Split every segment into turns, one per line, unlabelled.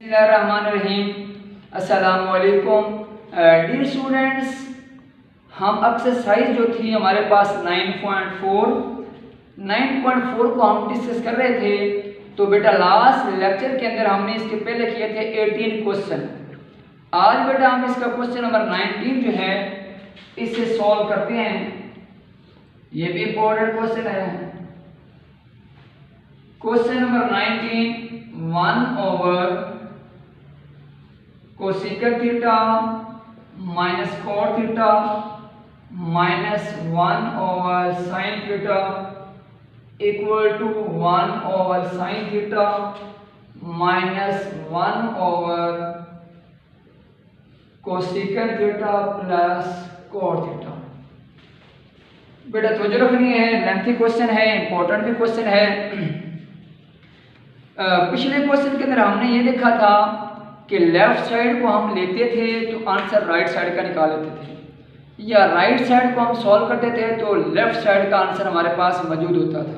बिस्मिल्लाहिर्रहमानिर्रहीम। अस्सलाम वालेकुम डियर स्टूडेंट्स, हम एक्सरसाइज जो थी हमारे पास 9.4 को हम डिस्कस कर रहे थे। तो बेटा लास्ट लेक्चर के अंदर हमने इसके पहले किए थे 18 क्वेश्चन। आज बेटा हम इसका क्वेश्चन नंबर 19 जो है इसे सॉल्व करते हैं। ये भी इंपॉर्टेंट क्वेश्चन है। Question number 19, 1/cosecant theta minus cot theta minus 1/sin theta equal to 1/sin theta minus 1/cosecant theta plus cot theta. बेटा तवज्जो रखनी है, लेंथी क्वेश्चन है, इंपॉर्टेंट भी क्वेश्चन है। पिछले क्वेश्चन के अंदर हमने ये देखा था कि लेफ्ट साइड को हम लेते थे तो आंसर राइट साइड का निकाल लेते थे, या राइट साइड को हम सॉल्व करते थे तो लेफ्ट साइड का आंसर हमारे पास मौजूद होता था।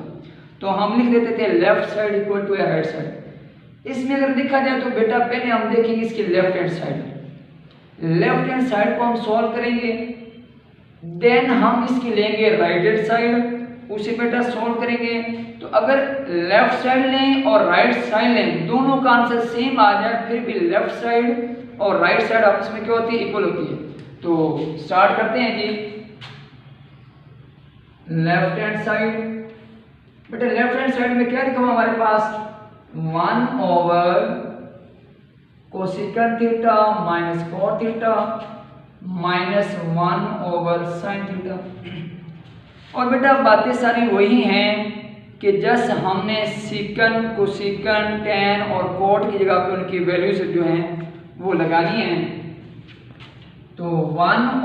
तो हम लिख देते थे left side equal to right side. इसमें अगर देखा जाए तो बेटा पहले हम देखेंगे इसकी left hand side. Left hand side को हम सॉल्व करेंगे, देन हम इसकी लेंगे राइट हैंड साइड, उसे बेटा सॉल्व करेंगे। तो अगर लेफ्ट साइड लें और राइट साइड लें, दोनों का आंसर सेम आ जाए, फिर भी लेफ्ट साइड और राइट साइड आपस में क्या होती है, इक्वल होती है। तो स्टार्ट करते हैं जी। लेफ्ट हैंड साइड, बेटा लेफ्ट हैंड साइड में क्या लिखा हुआ हमारे पास, 1/cosecant theta minus cot theta minus 1/sin theta. और बेटा बातें सारी वही हैं कि जस्ट हमने सीकन, कोसिकन, टैन और कोट की जगह पे उनकी वैल्यूज जो हैं वो लगानी है। तो 1/,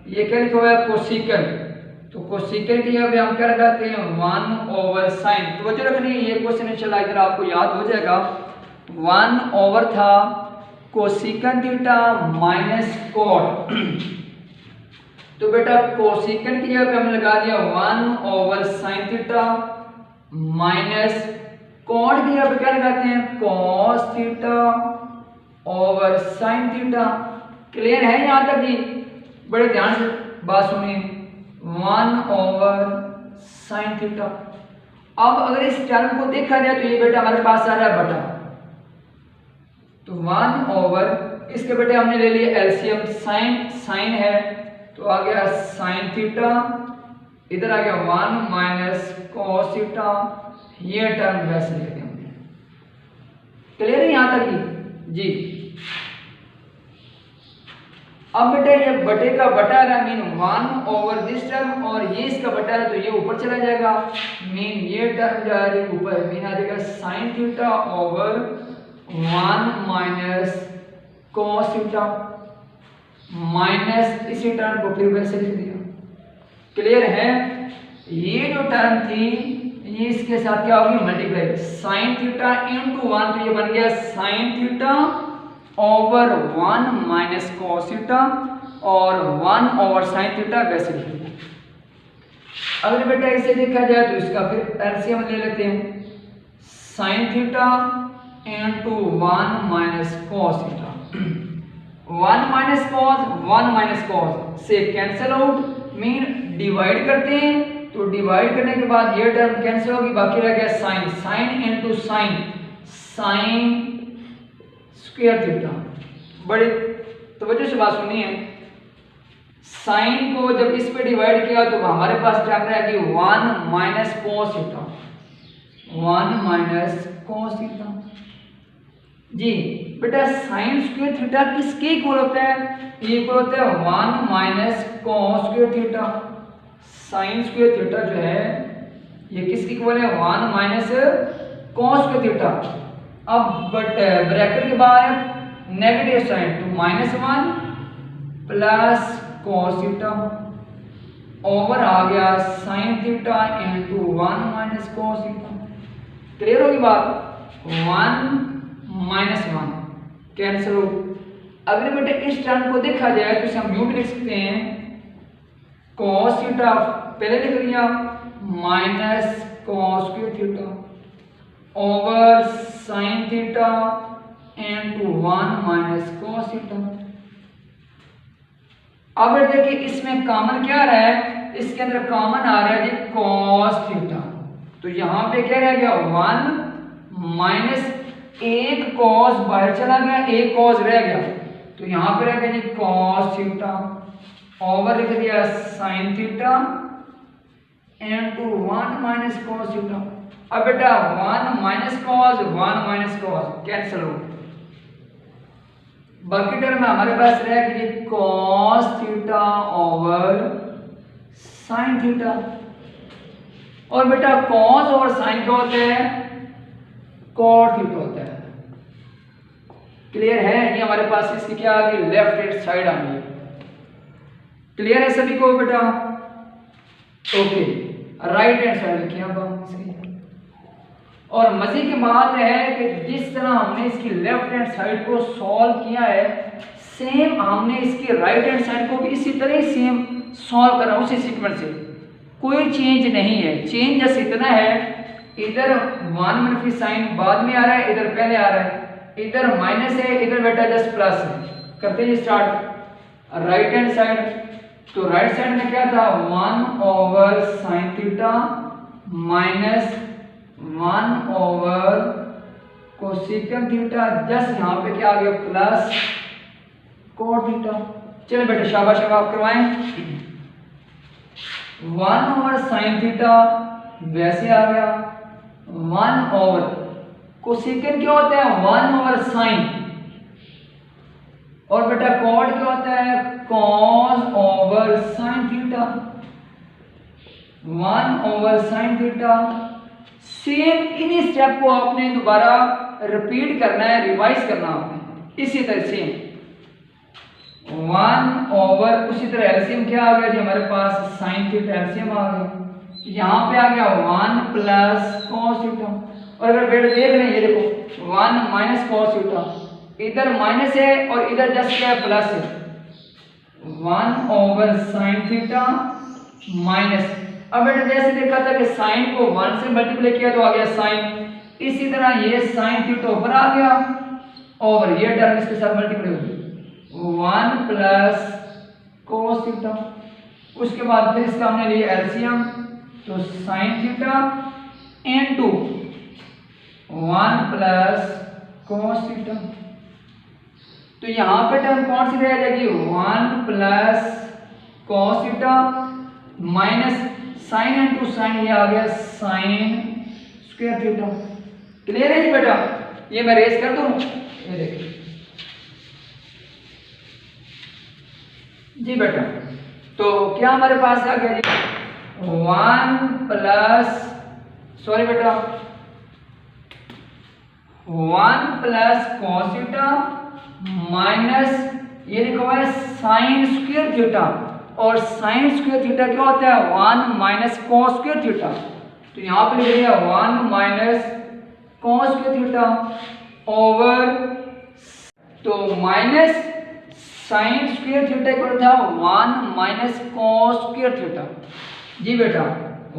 ये क्या लिखा हुआ है, कोसिकन, तो कोसिकन की जगह पे हम क्या लगाते हैं, 1/sin। तो वजह रखनी है, ये क्वेश्चन इंशाल्लाह इधर आपको याद हो जाएगा। 1/, था कोसिकन थीटा माइनस कोट, तो बेटा कोसिकन की जगह पे हमने लगा दिया 1/sin थीटा माइनस कॉट की जगह पे क्या लगाते हैं, cos theta over sin theta. Clear है यहां तक जी? बड़े ध्यान से बात सुनिए, 1/sin थीटा। अब अगर इस टर्म को देखा जाए तो ये बेटा हमारे पास आ रहा है बटा, तो 1/, इसके बेटे हमने ले लिया एलसीएम, साइन है तो आ गया sin थीटा, इधर आ गया 1 - cos थीटा, ये टर्म वैसे लेते हैं हमने। क्लियर है यहां तक जी? अब बेटा ये बटे का बटा है, मीन 1/, दिस टर्म, और ये इसका बटा है तो ये ऊपर चला जाएगा, मीन ये टर्म जा रही ऊपर, मीन आ जाएगा sin theta over 1 - cos theta minus इसी टर्म को फिर वैसे लिख दिया। क्लियर है? ये जो टर्म थी ये इसके साथ क्या होगी, मल्टीप्लाई, sin थीटा इंटू 1, तो ये बन गया sin theta over 1 - cos theta और 1/sin थीटा वैसे लिख दिया। अगर बेटा इसे देखा जाए तो इसका फिर एलसीएम ले लेते हैं, sin theta into 1 - cos theta, 1 - cos से कैंसिल आउट, मीन डिवाइड करते हैं, तो डिवाइड करने के बाद ये टर्म कैंसिल होगी, बाकी रह गया sin into sin square theta. बड़े तवज्जो से बात सुनिए, sin को जब इस पे डिवाइड किया तो हमारे पास टर्म रहेगी 1 - cos थीटा, 1 - cos थीटा जी। बेटा sin स्क्वायर थीटा किसके इक्वल होता है, ये इक्वल होता है 1 - cos square theta. sin square theta जो है ये किसके इक्वल है, 1 - cos स्क्वायर थीटा। अब ब्रैकेट के बाहर नेगेटिव साइन, तो -1 प्लस cos थीटा ओवर आ गया sin theta into 1 - cos theta. Clear होगी बात? 1 - 1 कैंसिल हो। अगर बेटे इस टर्म को देखा जाए तो इसे हम यूं भी लिख सकते हैं, cos थीटा पहले लिख लिया minus cos square theta over sin theta into 1 minus cos theta. अब देखिए इसमें कॉमन क्या आ रहा है, इसके अंदर कॉमन आ रहा है जी cos थीटा। तो यहाँ पे क्या रह गया 1 माइनस एक cos बाहर चला गया, एक cos रह गया, तो यहाँ पे रह गया जी cos थीटा ओवर लिख दिया sin theta into 1 minus cos theta. अब बेटा 1 minus cos 1 minus cos cancel हो, बाकी टर्म में हमारे पास रह गई cos theta over sin theta. और बेटा cos और sin क्या होता है, cot थीटा होता है। क्लियर है, ये हमारे पास इसकी क्या आ गई, लेफ्ट हैंड साइड आ गई। क्लियर है सभी को बेटा? ओके, राइट हैंड साइड लिखिए अब हम इसकी। और मजे की बात है कि जिस तरह हमने इसकी लेफ्ट हैंड साइड को सॉल्व किया है, सेम हमने इसकी राइट हैंड साइड को भी इसी तरह सेम सॉल्व करा, उसी सीक्वेंस से, कोई चेंज नहीं है। चेंज जैसे इतना है, इधर 1 मनफी साइन बाद में आ रहा है, इधर पहले आ रहा है, इधर माइनस है, इधर बेटा जस्ट प्लस है। करते हैं स्टार्ट राइट हैंड साइड। तो राइट साइड में क्या था 1 over sine theta minus 1 over cosecant theta, just यहाँ पे क्या आ गया प्लस कोट थीटा। चलो बेटा शाबाश आप करवाएं। 1 ओवर साइन थीटा वैसे आ गया, 1 ओवर कोसेकंड क्या होता है 1 ओवर साइन, और बेटा कॉट क्या होता है cos over sine theta, 1 over sine theta. Same इन्हीं स्टेप को आपने दोबारा रिपीट करना है, रिवाइज करना आपने इसी तरह सेम 1 ओवर, उसी तरह एलसीएम क्या आ गया जी हमारे पास साइन थीटा एलसीएम आ गया, यहाँ पे आ गया 1 प्लस कॉस थीटा। और अगर बेटा देख रहे हैं ये देखो 1 माइनस कॉस थीटा, इधर माइनस है और इधर जस्ट क्या है प्लस है, 1 ओवर साइन थीटा माइनस। अब बेटा जैसे देखा था कि साइन को 1 से मल्टीप्लाई किया तो आ गया साइन, इसी तरह ये साइन थीटा ऊपर आ गया और ये टर्म इसके साथ मल्टीप्लाई होगी 1 प्लस cos थीटा। उसके बाद फिर इसका हमने लिया एलसीएम, तो sine theta into 1 plus cos theta. तो यहाँ पे टर्म कौन सी रह जाएगी 1 plus cos theta minus sine into sine, ये आ गया साइन स्क्वायर थीटा। क्लियर है जी बेटा? ये मैं रेस कर दूं, ये देखिए जी बेटा। तो क्या हमारे पास आ गया जी 1 प्लस, सॉरी बेटा 1 प्लस cos थीटा माइनस ये लिखा हुआ है साइन स्क्वायर थीटा, और साइन स्क्वायर थीटा क्या होता है 1 माइनस cos स्क्वायर थीटा। तो यहाँ पे लिख दिया 1 minus cos square theta over, तो माइनस साइन स्क्वायर थीटा क्या था 1 माइनस cos स्क्वायर थीटा। जी बेटा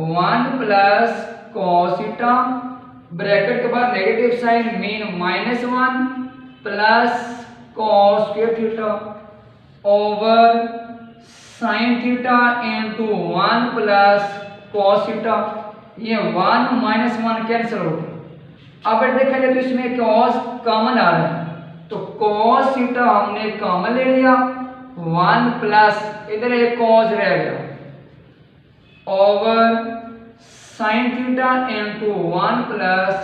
1 प्लस cos थीटा ब्रैकेट के बाद negative sine mean minus 1 plus cos square theta over sine theta into 1 plus cos theta. ये 1 minus 1 cancel हो गया। अब देखा जाए तो इसमें cos कॉमन आ रहा है, तो cos थीटा हमने कॉमन ले लिया, 1 प्लस इधर एक cos रह गया over sine theta into 1 plus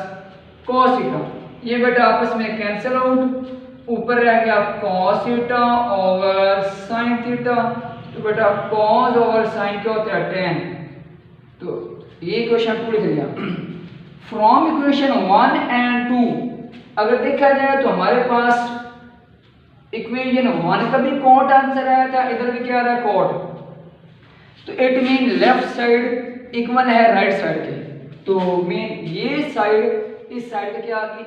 cos theta. ये बेटा आपस में कैंसिल आउट, ऊपर रह गया cos theta over sine theta. तो बेटा cos ओवर साइन क्या होता है 10। तो ये इक्वेशन 2 लिख लिया। फ्रॉम इक्वेशन 1 एंड 2 अगर देखा जाए तो हमारे पास इक्वेशन 1 का भी कॉट आंसर आया था, इधर भी क्या आ रहा है कॉट। तो it mean left side equal है राइट साइड के, तो मीन ये साइड इस साइड के क्या आ गई